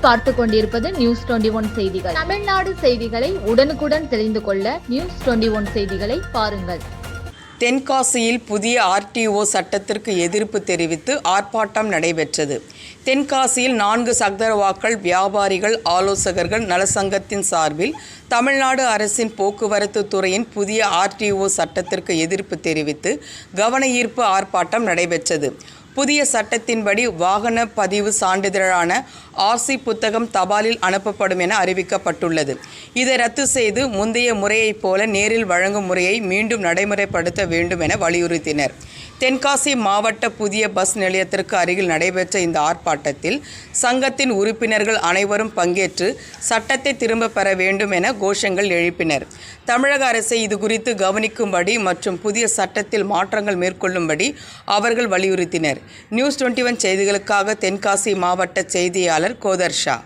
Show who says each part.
Speaker 1: நீங்கள் பார்த்து கொண்டிருப்பது நியூஸ் 21 செய்திகள். தமிழ்நாடு செய்திகளை உடனுக்குடன் தெரிந்து கொள்ள நியூஸ் 21 செய்திகளை பாருங்கள்.
Speaker 2: தென்காசியில் புதிய ஆர்டிஓ சட்டத்திற்கு எதிர்ப்பு தெரிவித்து ஆர்ப்பாட்டம் நடைபெற்றது. தென்காசியில் 4 சக்கரவாக்கள் வியாபாரிகள் ஆலோசகர்கள் நலசங்கத்தின் சார்பில் தமிழ்நாடு அரசின் போக்குவரத்து துறையின் புதிய ஆர்டிஓ சட்டத்திற்கு எதிர்ப்பு தெரிவித்து கவன ஈர்ப்பு ஆர்ப்பாட்டம் நடைபெற்றது. புதிய சட்டத்தின்படி வாகன பதிவு சான்றிதழான ஆர்சி புத்தகம் தபாலில் அனுப்பப்படும் என அறிவிக்கப்பட்டுள்ளது. இதை ரத்து செய்து முந்தைய முறையைப் போல நேரில் வழங்கும் முறையை மீண்டும் நடைமுறைப்படுத்த வேண்டும் என வலியுறுத்தினர். தென்காசி மாவட்ட புதிய பஸ் நிலையத்திற்கு அருகில் நடைபெற்ற இந்த ஆர்ப்பாட்டத்தில் சங்கத்தின் உறுப்பினர்கள் அனைவரும் பங்கேற்று சட்டத்தை திரும்ப பெற வேண்டும் என கோஷங்கள் எழுப்பினர். தமிழக அரசை இதுகுறித்து கவனிக்கும்படி மற்றும் புதிய சட்டத்தில் மாற்றங்கள் மேற்கொள்ளும்படி அவர்கள் வலியுறுத்தினர். நியூஸ் 21 செய்திகளுக்காக தென்காசி மாவட்ட செய்தியாளர் கோதர்ஷா.